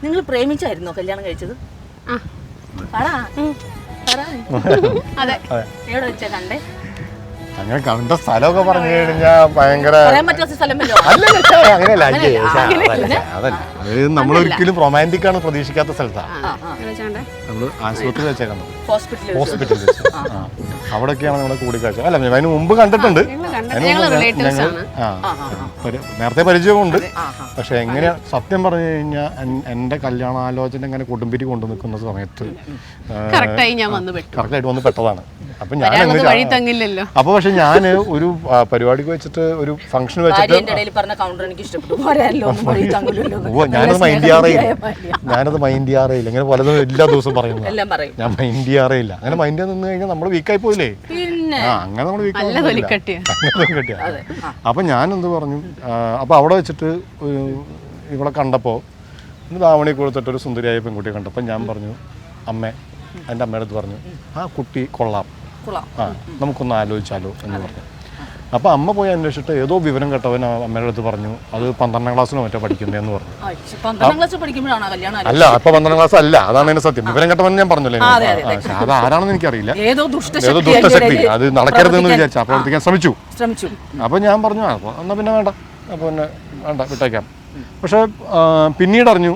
നിങ്ങൾ പ്രേമിച്ചായിരുന്നോ കല്യാണം കഴിച്ചത്? അതെ. എവിടെ വെച്ചാ കണ്ടേ? അങ്ങനെ കണ്ട സ്ഥലമൊക്കെ പറഞ്ഞു കഴിഞ്ഞാൽ ഭയങ്കര അങ്ങനെയല്ല. അതായത് നമ്മൾ ഒരിക്കലും റൊമാൻറ്റിക് ആണ് പ്രതീക്ഷിക്കാത്ത സ്ഥലത്താണ് നമ്മള് ആശുപത്രി വെച്ചാ കണ്ടത്. ഹോസ്പിറ്റലിൽ വെച്ച് അവിടെയൊക്കെയാണ് നമ്മുടെ കൂടിക്കാഴ്ച. അല്ല അതിന് മുമ്പ് കണ്ടിട്ടുണ്ട്. നേരത്തെ പരിചയമുണ്ട്. പക്ഷെ എങ്ങനെയാ സത്യം പറഞ്ഞു കഴിഞ്ഞാൽ എന്റെ കല്യാണാലോചന ഇങ്ങനെ കൊടുമ്പിരി കൊണ്ടു നിൽക്കുന്ന സമയത്ത് കറക്റ്റായിട്ട് വന്ന് പെട്ടതാണ്. അപ്പൊ ഞാൻ അപ്പൊ പക്ഷെ ഞാൻ ഒരു പരിപാടിക്ക് വെച്ചിട്ട് ഒരു ഫംഗ്ഷൻ വെച്ചിട്ട് ഞാനത് മൈൻഡ് ചെയ്യാറേയില്ല. ഇങ്ങനെ പലതും എല്ലാ ദിവസവും പറയുന്നു. ഞാൻ മൈൻഡ് ചെയ്യാറേയില്ല. അങ്ങനെ മൈൻഡ് ചെയ്യാൻ നിന്ന് കഴിഞ്ഞാൽ നമ്മൾ വീക്കായി പോയില്ലേ? അങ്ങനെ നമ്മൾ വീക്കായി. അപ്പൊ ഞാൻ എന്ത് പറഞ്ഞു, അപ്പൊ അവിടെ വെച്ചിട്ട് ഇവിടെ കണ്ടപ്പോ ധാവണി കൊടുത്തിട്ട് ഒരു സുന്ദരിയായ പെൺകുട്ടിയെ കണ്ടപ്പോൾ ഞാൻ പറഞ്ഞു, എൻ്റെ അമ്മയുടെ അടുത്ത് പറഞ്ഞു, ആ കുട്ടി കൊള്ളാം, നമുക്കൊന്ന് ആലോചിച്ചാലോ എന്ന് പറഞ്ഞു. അപ്പോൾ അമ്മ പോയി അന്വേഷിച്ചിട്ട് ഏതോ വിവരം കേട്ടവൻ അമ്മയുടെ അടുത്ത് പറഞ്ഞു അത് 12ാം ക്ലാസ്സിനോ മറ്റോ പഠിക്കുന്നതെന്ന് പറഞ്ഞു. അല്ല, അപ്പൊ 12ാം ക്ലാസ് അല്ല, അതാണ് എൻ്റെ സത്യം. വിവരം കേട്ടവൻ ഞാൻ പറഞ്ഞല്ലോ. അത് ആരാണെന്ന് എനിക്കറിയില്ല. ഏതോ ദുഷ്ടശക്തി അത് നടക്കരുതെന്ന് വിചാരിച്ചു പ്രവർത്തിക്കാൻ ശ്രമിച്ചു. അപ്പോൾ ഞാൻ പറഞ്ഞു എന്നാൽ പിന്നെ വേണ്ട, അപ്പോൾ പിന്നെ വേണ്ട, വിട്ടേക്കാം. പക്ഷെ പിന്നീട് അറിഞ്ഞു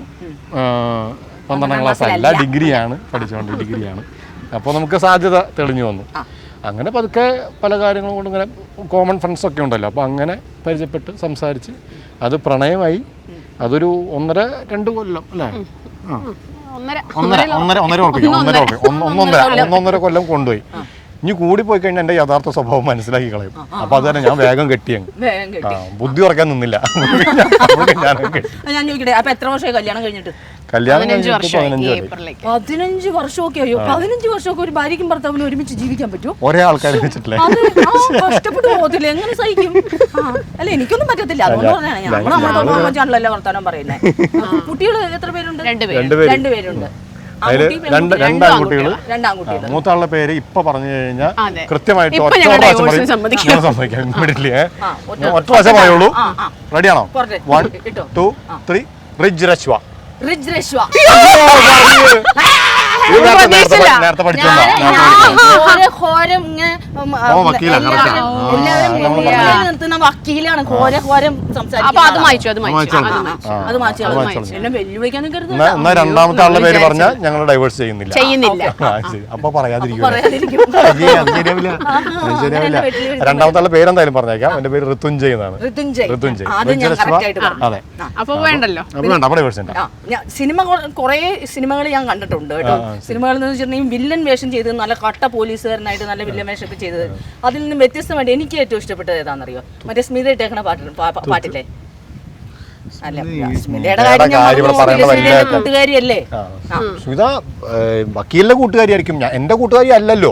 12ാം ക്ലാസ് അല്ല, ഡിഗ്രിയാണ് പഠിച്ചുകൊണ്ട്, ഡിഗ്രിയാണ്. അപ്പോൾ നമുക്ക് സാധ്യത തെളിഞ്ഞു വന്നു. അങ്ങനെ പതുക്കെ പല കാര്യങ്ങളും കൊണ്ട് ഇങ്ങനെ കോമൺ ഫ്രണ്ട്സൊക്കെ ഉണ്ടല്ലോ, അപ്പോൾ അങ്ങനെ പരിചയപ്പെട്ട് സംസാരിച്ച് അത് പ്രണയമായി. അതൊരു 1.5-2 കൊല്ലം അല്ലേ? ഒന്നൊന്നര കൊല്ലം കൊണ്ടുപോയി. ഇനി കൂടി പോയി കഴിഞ്ഞാൽ എൻ്റെ യഥാർത്ഥ സ്വഭാവം മനസ്സിലാക്കി കളയും. അപ്പൊ അത് തന്നെ ഞാൻ വേഗം കെട്ടിയങ്ങ് ബുദ്ധി ഉറക്കാൻ നിന്നില്ല. ഞാൻ ചോദിക്കട്ടെ, അപ്പൊ എത്ര വർഷമായി കല്യാണം കഴിഞ്ഞിട്ട്? കല്യാണം കഴിഞ്ഞിട്ട് 15 വർഷമൊക്കെ ആയോ? 15 വർഷമൊക്കെ ഒരു ഭാര്യയ്ക്കും ഭർത്താവിനും ഒരുമിച്ച് ജീവിക്കാൻ പറ്റുമോ? ഒരേ ആൾക്കാരെ വെച്ചിട്ടില്ലേ? കഷ്ടപ്പെട്ടു പോകത്തില്ല, എങ്ങനെ സഹിക്കും? അല്ല, എനിക്കൊന്നും പറ്റത്തില്ല. അതുകൊണ്ട് പറഞ്ഞാണ് നമ്മളെ വർത്താനം പറയുന്നത്. കുട്ടികൾ എത്ര പേരുണ്ട്? 2 പേരുണ്ട്. രണ്ടാൺകുട്ടികൾ. മൂത്താളുടെ പേര് ഇപ്പൊ പറഞ്ഞു കഴിഞ്ഞാൽ കൃത്യമായിട്ട് ഒറ്റ പ്രാവശ്യം പറയുള്ളൂ. റെഡിയാണോ? 1 2 3 റിജ് രശ്വ. നേരത്തെ പഠിച്ചോളാം. വക്കീലാണ്. എന്നാ രണ്ടാമത്തെ ആളുടെ പേര് പറഞ്ഞാൽ ഞങ്ങൾ ഡൈവേഴ്സ് ചെയ്യുന്നില്ല. അപ്പൊ പറയാതിരിക്കും. ശരിയാവില്ല. രണ്ടാമത്തെ ആളുടെ പേര് എന്തായാലും പറഞ്ഞേക്കാം. എന്റെ പേര് ഋതുഞ്ജയ് എന്നാണ്. ഋതുഞ്ജയ്. അതെ. അപ്പൊ വേണ്ടല്ലോ. അപ്പൊ ഡൈവേഴ്സ് ഉണ്ട്. കുറെ സിനിമകൾ ഞാൻ കണ്ടിട്ടുണ്ട് കേട്ടോ. സിനിമകളിൽ നിന്ന് വെച്ചിട്ടുണ്ടെങ്കിൽ വില്ലൻ വേഷം ചെയ്ത് നല്ല കട്ട പോലീസുകാരനായിട്ട് നല്ല വില്ലൻ വേഷം ഒക്കെ ചെയ്തത്. അതിൽ നിന്നും വ്യത്യസ്തമായിട്ട് എനിക്ക് ഏറ്റവും ഇഷ്ടപ്പെട്ടത് ഏതാണെന്നറിയോ? മറ്റേ സ്മിത ഇട്ടേക്കണ പാട്ടില്ലേ? അല്ല, സ്മിതയുടെ കൂട്ടുകാരിയല്ലേ? സ്മിത വക്കീലിന്റെ കൂട്ടുകാരിയായിരിക്കും, എന്റെ കൂട്ടുകാരി അല്ലല്ലോ.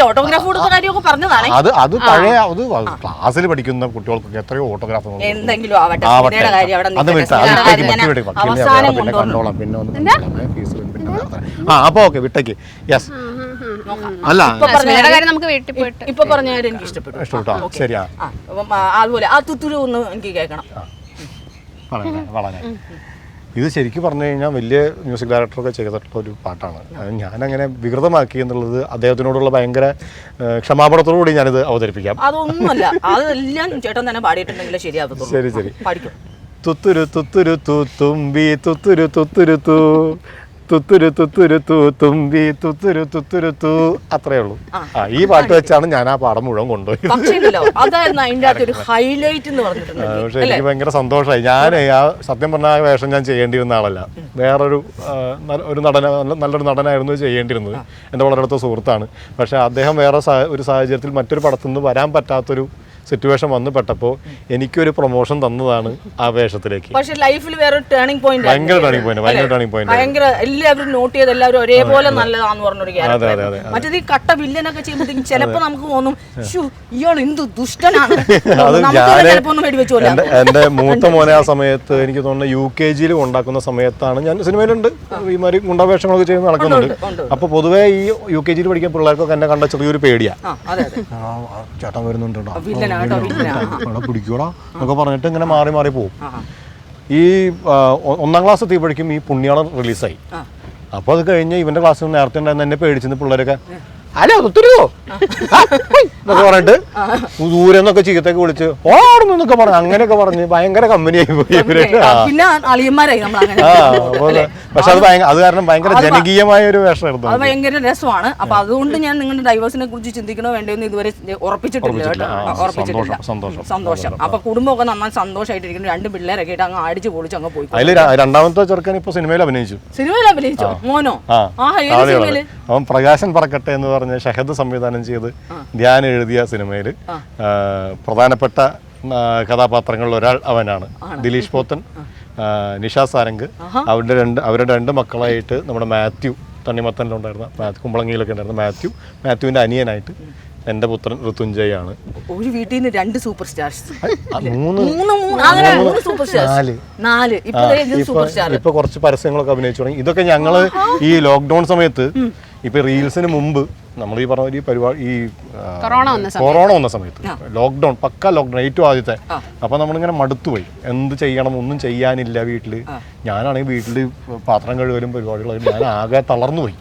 ഓട്ടോഗ്രാഫ് കൊടുത്ത കാര്യമൊക്കെ പറഞ്ഞതാണ്. അത് പഴയ ക്ലാസ്സിൽ പഠിക്കുന്ന കുട്ടികൾക്കൊക്കെ എത്രയോ ഓട്ടോഗ്രാഫ് എന്തെങ്കിലും ആവട്ടെ. അപ്പൊ ഓക്കെ വിട്ടേക്ക്. യെസ്. അല്ല, ഇപ്പൊ പറഞ്ഞ കാര്യം എനിക്ക് ഇഷ്ടപ്പെട്ടു. ശരിയാ. അതുപോലെ ആ തുത്തുരു ഒന്ന് എനിക്ക് കേൾക്കണം. വളരെ ഇത് ശരിക്കും പറഞ്ഞു കഴിഞ്ഞാൽ വലിയ മ്യൂസിക് ഡയറക്ടറൊക്കെ ചെയ്തിട്ടുള്ള ഒരു പാട്ടാണ്. ഞാനങ്ങനെ വികൃതമാക്കി എന്നുള്ളത് അദ്ദേഹത്തിനോടുള്ള ഭയങ്കര ക്ഷമാപണത്തോടുകൂടി ഞാനിത് അവതരിപ്പിക്കാം. അതൊന്നുമല്ല, അതെല്ലാം ചേട്ടൻ തന്നെ പാടിയിട്ടുണ്ടെങ്കിൽ ശരിയാവും. ശരി. തുത്തുരു തുത്തുരു തു തുമ്പി തുത്തുരു തുത്തുരു തു തുത്തുരു തുത്തുരു തു തുമ്പി തുത്തുരു തുത്തുരു തു. അത്രേ ഉള്ളൂ. ഈ പാട്ട് വെച്ചാണ് ഞാൻ ആ പാഠം മുഴുവൻ കൊണ്ടുപോയി. പക്ഷെ എനിക്ക് ഭയങ്കര സന്തോഷമായി. ഞാൻ ആ സത്യം പറഞ്ഞ ആ വേഷം ഞാൻ ചെയ്യേണ്ടിയിരുന്ന ആളല്ല, വേറൊരു നല്ലൊരു നടനായിരുന്നു ചെയ്യേണ്ടിയിരുന്നത്. എൻ്റെ വളരെ അടുത്ത സുഹൃത്താണ്. പക്ഷെ അദ്ദേഹം വേറെ ഒരു സാഹചര്യത്തിൽ മറ്റൊരു പടത്തിൽ നിന്ന് വരാൻ പറ്റാത്തൊരു സിറ്റുവേഷൻ വന്നു പെട്ടപ്പോൾ എനിക്കൊരു പ്രൊമോഷൻ തന്നതാണ് ആ വേഷത്തിലേക്ക്. പക്ഷേ ലൈഫിൽ വേറെ ടേണിംഗ് പോയിന്റ്, ഭയങ്കര ടേണിംഗ് പോയിന്റ്. എല്ലാവരും നോട്ട് ചെയ്ത് എല്ലാവരും ഒരേപോലെ നല്ലതാന്ന് പറഞ്ഞൊരു ക്യാരക്ടർ. മറ്റേത് ഈ കട്ട വില്ലനൊക്കെ ചെയ്യുമ്പോഴത്തേക്കും ചിലപ്പോൾ നമുക്ക് തോന്നും ഇയാൾ എന്ത് ദുഷ്ടനാണ്. എന്റെ മൂത്ത മോനെ ആ സമയത്ത് എനിക്ക് തോന്നുന്നു UKG ഉണ്ടാക്കുന്ന സമയത്താണ് ഞാൻ സിനിമയിലുണ്ട് ഈ മാതിരി ഗുണ്ടാവേഷങ്ങളൊക്കെ ചെയ്ത് നടക്കുന്നുണ്ട്. അപ്പൊ പൊതുവേ ഈ UKG പഠിക്കുന്ന പിള്ളേർക്കൊക്കെ എന്നെ കണ്ട ചെറിയൊരു പേടിയാ. ചേട്ടൻ വരുന്നുണ്ടോ, പിടിക്കൂടാ എന്നൊക്കെ പറഞ്ഞിട്ട് ഇങ്ങനെ മാറി പോകും. ഈ 1ാം ക്ലാസ് എത്തിയപ്പോഴേക്കും ഈ പുണ്യാളം റിലീസായി. അപ്പോൾ അത് കഴിഞ്ഞ് ഇവന്റെ ക്ലാസ്സിൽ നേരത്തെ ഉണ്ടായിരുന്ന എന്നെ പേടിച്ചെന്ന് പിള്ളേരൊക്കെ അല്ലേ ഒത്തിരിയോ എന്നൊക്കെ പറഞ്ഞിട്ട് ദൂരെ നിന്നൊക്കെ ചീത്തൊക്കെ വിളിച്ച് ഓടുന്നൊക്കെ പറഞ്ഞു, അങ്ങനെയൊക്കെ പറഞ്ഞ് ഭയങ്കര കമ്പനിയായി പോയി ഇവര്. പിന്നെ അളിയന്മാരായി നമ്മൾ അങ്ങനെ. പക്ഷെ അത് കാരണം ഭയങ്കര ജനകീയമായ ഒരു വേഷമായിരുന്നു. അത് ഭയങ്കര രസമാണ്. അപ്പൊ അതുകൊണ്ട് ഞാൻ നിങ്ങളുടെ ഡൈവേഴ്സിനെ കുറിച്ച് ചിന്തിക്കണോ വേണ്ടോന്ന് ഇതുവരെ ഉറപ്പിച്ചിട്ടില്ല കേട്ടോ. ഉറപ്പിച്ചിട്ടില്ല. സന്തോഷം. അപ്പൊ കുടുംബമൊക്കെ നന്നായി സന്തോഷമായിട്ടിരിക്കുന്നു. 2 പിള്ളേരൊക്കെ ആയിട്ട് അങ്ങ് അടിച്ചു പൊളിച്ച് അങ്ങ് പോയി. അതിൽ രണ്ടാമത്തെ ചെറുക്കൻ ഇപ്പൊ സിനിമയിൽ അഭിനയിച്ചു. സിനിമയിൽ അഭിനയിച്ചോ? മോനോ? അവൻ പ്രകാശൻ പറക്കട്ടെ എന്ന് പറഞ്ഞ ഷഹദ് സംവിധാനം ചെയ്ത് ധ്യാൻ എഴുതിയ സിനിമയിൽ പ്രധാനപ്പെട്ട കഥാപാത്രങ്ങളിൽ ഒരാൾ അവനാണ്. ദിലീഷ് പോത്തൻ, നിഷ സാരംഗ്, അവരുടെ 2 മക്കളായിട്ട് നമ്മുടെ മാത്യു തണ്ണിമത്തനിലുണ്ടായിരുന്ന കുമ്പളങ്ങിയിലൊക്കെ ഉണ്ടായിരുന്ന മാത്യുവിന്റെ അനിയനായിട്ട് എന്റെ പുത്രൻ ഋതുഞ്ജയ് ആണ്. ഒരു വീട്ടിൽ നിന്ന് 2 സൂപ്പർ സ്റ്റാർസ്, 3 സൂപ്പർ സ്റ്റാർസ്, 4 ഇപ്പൊ കുറച്ച് പരസ്യങ്ങളൊക്കെ അഭിനയിച്ചു തുടങ്ങി. ഇതൊക്കെ ഞങ്ങള് ഈ ലോക്ക്ഡൌൺ സമയത്ത് ഇപ്പൊ റീൽസിന് മുമ്പ് നമ്മൾ ഈ പറഞ്ഞ ഈ പരിപാടി ഈ കൊറോണ വന്ന സമയത്ത് ലോക്ക്ഡൌൺ, പക്ക ലോക്ക്ഡൌൺ, ഏറ്റവും ആദ്യത്തെ. അപ്പൊ നമ്മളിങ്ങനെ മടുത്തുപോയി, എന്ത് ചെയ്യണം, ഒന്നും ചെയ്യാനില്ല വീട്ടില്. ഞാനാണെങ്കിൽ വീട്ടില് പാത്രം കഴുകലും പരിപാടികളായിട്ട് ഞാൻ ആകെ തളർന്നുപോയി.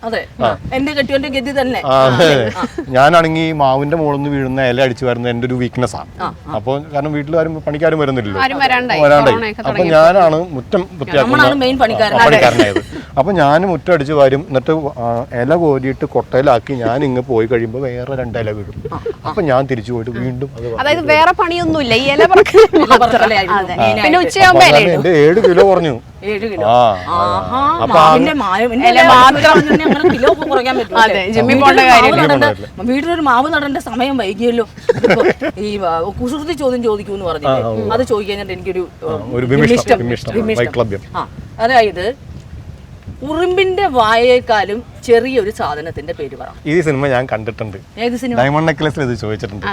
ഞാനാണെങ്കിൽ മാവിന്റെ മുകളിൽ നിന്ന് വീഴുന്ന ഇല അടിച്ചു വരുന്ന എന്റെ ഒരു വീക്ക്നെസ്സാണ്. അപ്പോൾ കാരണം വീട്ടിൽ ആരും പണിക്കാരും വരുന്നില്ലല്ലോ, വരാണ്ടായി. അപ്പൊ ഞാനാണ് മുറ്റം പണിക്കാരനായത്. അപ്പൊ ഞാൻ മുറ്റം അടിച്ചു വരും, എന്നിട്ട് ഇല കോരിയിട്ട് കൊട്ടയിലാക്കി ഞാൻ ഇങ്ങ് പോയി കഴിയുമ്പോൾ വേറെ 2 ഇല വീഴും. അപ്പൊ ഞാൻ തിരിച്ചു പോയിട്ട് വീണ്ടും അതായത് വേറെ പണിയൊന്നുമില്ല, ഈ ഇല പിന്നെ ഉച്ചയാകുമ്പോ എന്റെ 7 കിലോ കുറഞ്ഞു. 7 കിലോ. വീട്ടിലൊരു മാവ് നടേണ്ട സമയം വൈകിയല്ലോ. ഈ കുസൃതി ചോദ്യം ചോദിക്കൂന്ന് പറഞ്ഞില്ലേ, അത് ചോദിക്കാനായിട്ട് എനിക്കൊരു അതായത് ഉറുമ്പിന്റെ വായേക്കാളും ചെറിയൊരു സാധനത്തിന്റെ പേര് പറ. ഈ സിനിമ ഞാൻ കണ്ടിട്ടുണ്ട്. ഡയമണ്ട് നെക്ലസിൽ ഇത് ചോദിച്ചിട്ടുണ്ട്.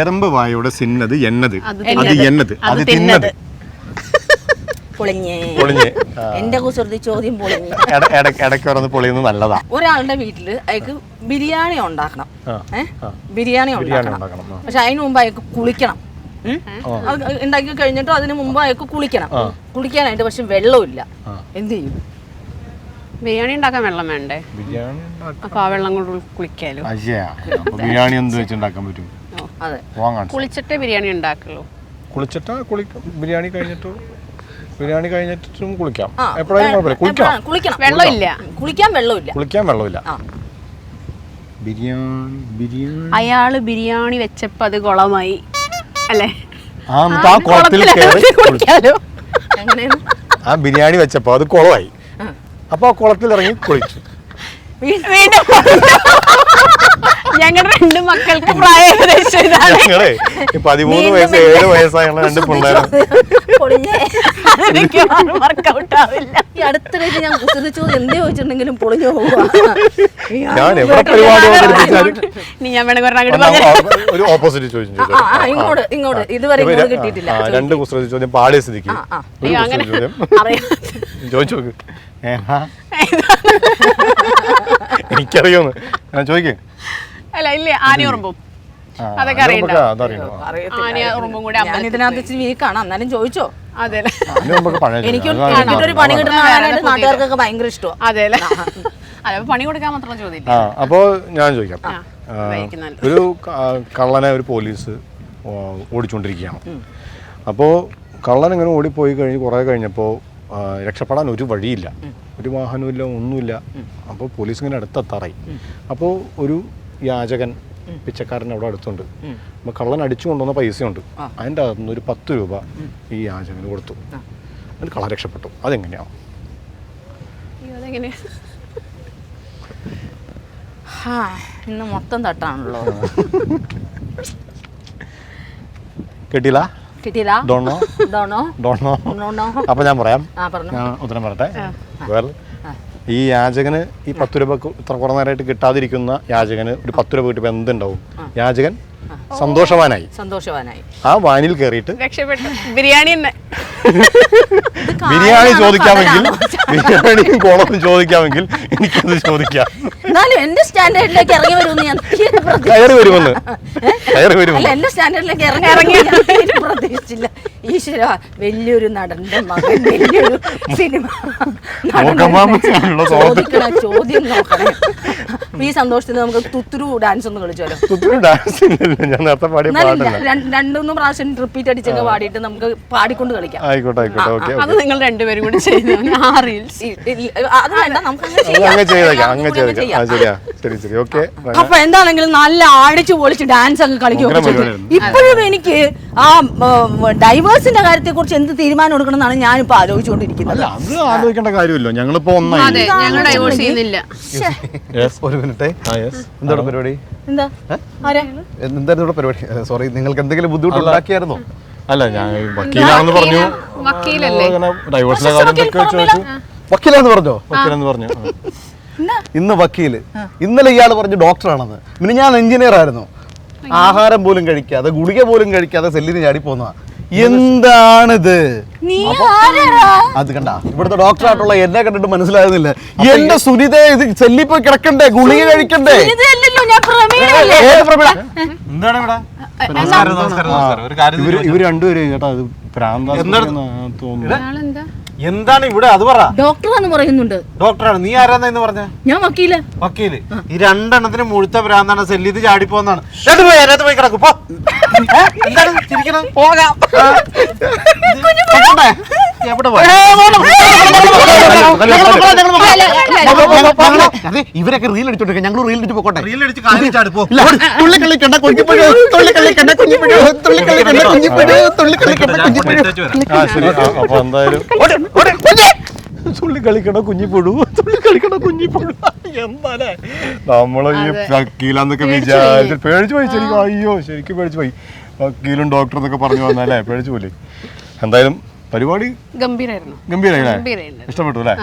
എറുമ്പ് വായോടെ സിന്നത് എന്നത്, അത് എന്നത്, അത് തിന്നത്. എന്റെ കുസൃതി ചോദ്യം പൊളിഞ്ഞ് ഇടയ്ക്ക് പറഞ്ഞ് പൊളിയുന്നത് നല്ലതാ. ഒരാളുടെ വീട്ടില് അയാൾക്ക് ബിരിയാണി ഉണ്ടാക്കണം. ബിരിയാണി ഉണ്ടാക്കണം. പക്ഷെ അതിന് മുമ്പ് അയാൾക്ക് കുളിക്കണം. ഉണ്ടാക്കി കഴിഞ്ഞിട്ട് അതിന് മുമ്പ് അയാൾക്ക് കുളിക്കണം. കുളിക്കാനായിട്ട് പക്ഷെ വെള്ളമില്ല. എന്ത് ചെയ്യും? ബിരിയാണി ഉണ്ടാക്കാൻ വെള്ളം വേണ്ടേ? അപ്പൊ ആ വെള്ളം കൊണ്ട് കുളിക്കാലോ. ബിരിയാണി എന്ത് വെച്ചുണ്ടാക്കാൻ പറ്റും? കുളിച്ചിട്ടേ ബിരിയാണി ഉണ്ടാക്കുള്ളൂ. കുളിച്ചിട്ടാ ബിരിയാണി കഴിഞ്ഞിട്ടും കുളിക്കാം. എപ്പോഴായാലും കുഴപ്പമില്ല. കുളിക്കണം. വെള്ളമില്ല. കുളിക്കാൻ വെള്ളമില്ല. ബിരിയാണി അയാള് ബിരിയാണി വെച്ചപ്പോ അത് കുളമായി അല്ലേ? ആ ബിരിയാണി വെച്ചപ്പോ അത് കുളമായി. അപ്പൊ കുളത്തിൽ ഇറങ്ങി കുളിച്ചു. ഞങ്ങളുടെ 2 മക്കൾക്ക് പ്രായം ഏകദേശം 13 വയസ്സ് 7 വയസ്സായ 2 പിള്ളേരും. ഈ അടുത്തിടയ്ക്ക് ഞാൻ കുസൃതി ചോദ്യം എന്തേ ചോദിച്ചിട്ടുണ്ടെങ്കിലും പൊളിഞ്ഞു പോവുക. ഞാൻ എവിടെ പരിപാടി ഒരു ഓപ്പോസിറ്റ് ചോദിച്ചു ഇങ്ങോട്ട് ഇതുവരെ കിട്ടിയിട്ടില്ല. 2 കുസൃതി ചോദ്യം പാടിയ സ്ഥിതിക്ക് ചോദിച്ചു നോക്ക്. എനിക്കറിയോന്ന് ഞാൻ ചോദിക്കേ. അല്ല ഇല്ല, ആനയുറുമ്പും അതൊക്കെ വീക്കാണ്. എന്നാലും ചോദിച്ചോ. അതെ, എനിക്കൊരു പണി കിട്ടുന്ന നാട്ടുകാർക്കൊക്കെ ഭയങ്കര ഇഷ്ടമാണ്. അതെ, പണി കൊടുക്കാൻ മാത്രം ചോദ്യം. അപ്പോ ഞാൻ ചോദിക്കാം. ഒരു കള്ളനെ ഒരു പോലീസ് ഓടിച്ചുകൊണ്ടിരിക്കുകയാണ്. അപ്പോൾ കള്ളൻ ഇങ്ങനെ ഓടിപ്പോയി കഴിഞ്ഞ് കുറേ കഴിഞ്ഞപ്പോൾ രക്ഷപ്പെടാൻ ഒരു വഴിയില്ല, ഒരു വാഹനമില്ല, ഒന്നുമില്ല. അപ്പോൾ പോലീസ് ഇങ്ങനെ അടുത്തെത്താറായി. അപ്പോൾ ഒരു യാചകൻ പിച്ചക്കാരൻ അവിടെ അടുത്തുണ്ട്. അപ്പോൾ കള്ളൻ അടിച്ചു കൊണ്ടുവന്ന പൈസയുണ്ട്. അതിൻ്റെ അകത്തുനിന്ന് ഒരു 10 രൂപ ഈ യാചകന് കൊടുത്തു. അതിന് കള്ളൻ രക്ഷപ്പെട്ടു. അതെങ്ങനെയാണ്? ഇന്ന് മൊത്തം തട്ടാണല്ലോ. കിട്ടിയില്ല? അപ്പൊ ഞാൻ പറയാം, ഞാൻ ഉത്തരം പറയട്ടെ. ഈ യാചകന് ഈ 10 രൂപ ഇത്ര കുറെ നേരമായിട്ട് കിട്ടാതിരിക്കുന്ന യാചകന് ഒരു 10 രൂപ കിട്ടിയപ്പോൾ എന്തുണ്ടാവും? യാചകൻ സന്തോഷവാനായി. ആ വാനിൽ കയറിയിട്ട് ബിരിയാണി ചോദിക്കാമെങ്കിൽ, ബിരിയാണിയും കോളവും ചോദിക്കാമെങ്കിൽ എനിക്കത് ചോദിക്കാം. എന്നാലും എന്റെ സ്റ്റാൻഡേർഡിലേക്ക് ഇറങ്ങി വരുമെന്ന് ഞാൻ തീരെ കയറി വരുമെന്ന് കയറി വരുമെന്ന് അല്ല എന്റെ സ്റ്റാൻഡേർഡിലേക്ക് ഇറങ്ങി ഞാൻ തീരെ പ്രതീക്ഷിച്ചില്ല. ഈശ്വര, വലിയൊരു നടന്റെ മകൻ വലിയൊരു സിനിമ ചോദിക്കണ ചോദ്യം നോക്കണേ. ഈ സന്തോഷത്തിന് നമുക്ക് തുത്തുരു ഡാൻസ് ഒന്ന് കളിച്ചാലോ? ഞാൻ നേരത്തെ പാടിയ പാട്ടല്ല. രണ്ടൂന്ന് പ്രാവശ്യം റിപ്പീറ്റ് അടിച്ചൊക്കെ പാടിയിട്ട് നമുക്ക് പാടിക്കൊണ്ട് കളിക്കാം. ആയിക്കോട്ടെ ആയിക്കോട്ടെ ഓക്കെ. അത് നിങ്ങൾ രണ്ടുപേരും കൂടി ചെയ്തു. ആ റീൽസ് അത് വേണ്ട, നമുക്ക് അങ്ങ് ചെയ്തേക്കാം അങ്ങ് ചെയ്തേക്കാം. ആ ശരിയാ, ശരി ശരി ഓക്കെ. അപ്പൊ എന്താണെങ്കിലും നല്ല അടിച്ചു പൊളിച്ച് ഡാൻസ് ഒക്കെ കളിക്കുകയൊക്കെ ചെയ്തു. ഇപ്പോഴും എനിക്ക് ആ ഡൈവേഴ്സിന്റെ കാര്യത്തെ കുറിച്ച് എന്ത് തീരുമാനം എടുക്കണം എന്നാണ് ഞാനിപ്പോ ആലോചിച്ചുകൊണ്ടിരിക്കുന്നത്. അല്ല അത് ആലോചിക്കേണ്ട കാര്യമില്ലോ, ഞങ്ങളിപ്പോ ഒന്നായി. അതെ, ഞങ്ങൾ ഡൈവോഴ്സ് ചെയ്യുന്നില്ല. ഒരു മിനിറ്റ്. എന്താണ് പരിപാടി? എന്താ ആരാ എന്തായിരുന്നു ഇവിടെ പരിപാടി? സോറി, നിങ്ങൾക്ക് എന്തെങ്കിലും ബുദ്ധിമുട്ട് ഉണ്ടാക്കിയായിരുന്നോ? അല്ല ഞാൻ വക്കീലാണെന്ന് പറഞ്ഞു. വക്കീലല്ലേ? ഡൈവോഴ്സിന്റെ കാര്യത്തൊക്കെ ചോദിച്ചു. വക്കീലാന്ന് പറഞ്ഞോ? വക്കീലെന്ന് പറഞ്ഞു. ഇന്ന് വക്കീല്, ഇന്നലെ ഇയാൾ പറഞ്ഞു ഡോക്ടറാണെന്ന്. പിന്നെ ഞാൻ എഞ്ചിനീയർ ആയിരുന്നു. ആഹാരം പോലും കഴിക്കാതെ ഗുളിക പോലും കഴിക്കാതെ സെല്ലിന് ചാടി പോന്ന എന്താണിത്? അത് കണ്ട, ഇവിടുത്തെ ഡോക്ടറായിട്ടുള്ള എന്നെ കണ്ടിട്ട് മനസ്സിലാകുന്നില്ല. എന്റെ സുനിത ഇത് സെല്ലിൽ പോയി കിടക്കണ്ടേ, ഗുളിക കഴിക്കണ്ടേ? ഇവര് രണ്ടുപേരും കേട്ടോ അത് തോന്നുന്നു. എന്താണ് ഇവിടെ? അത് പറ. ഡോക്ടറാന്ന് പറയുന്നുണ്ട്. ഡോക്ടറാണ്. നീ ആരാന്നാ ഇന്ന് പറഞ്ഞ? ഞാൻ വക്കീല്. വക്കീല്. ഈ രണ്ടെണ്ണത്തിന് മുഴുത്ത ഭ്രാന്താണ് സെല്ലിത് ചാടിപ്പോന്നാണ്. അതിനകത്ത് പോയി കിടക്കും. എന്താണ് ചിരിക്കണം? പോകാം. എവിടെ ഇവരൊക്കെ റീൽ അടിച്ചോണ്ടിരിക്കുക, ഞങ്ങൾ റീൽ അടിച്ച് പോകട്ടെ. റീൽ അടിച്ച് കാര്യം ചാടിപ്പോ. തുള്ളി കളിക്കണ്ട കുഞ്ഞിപ്പഴു, തുള്ളി കളിക്കണ്ട കുഞ്ഞിപ്പഴു, തുള്ളി കളിക്കണ്ട കുഞ്ഞിപ്പഴു, തുള്ളി കളിക്കണ്ട കുഞ്ഞിപ്പഴു. അപ്പൊ എന്തായാലും തുള്ളി കളിക്കണ കുഞ്ഞിപ്പുഴു, തുള്ളി കളിക്കണ കുഞ്ഞിപ്പുഴു. എന്താലേ നമ്മള് ഈ വക്കീലാന്നൊക്കെ വിചാരിച്ചു പേടിച്ചു പോയി. ശരിക്കും അയ്യോ ശരിക്കും പേടിച്ചു പോയി. വക്കീലും ഡോക്ടർ എന്നൊക്കെ പറഞ്ഞു വന്നാലേ പേടിച്ചു പോലെ. എന്തായാലും പരിപാടി ഗംഭീരായിരുന്നു. ഗംഭീരല്ലേ? ഇഷ്ടപ്പെട്ടു അല്ലേ?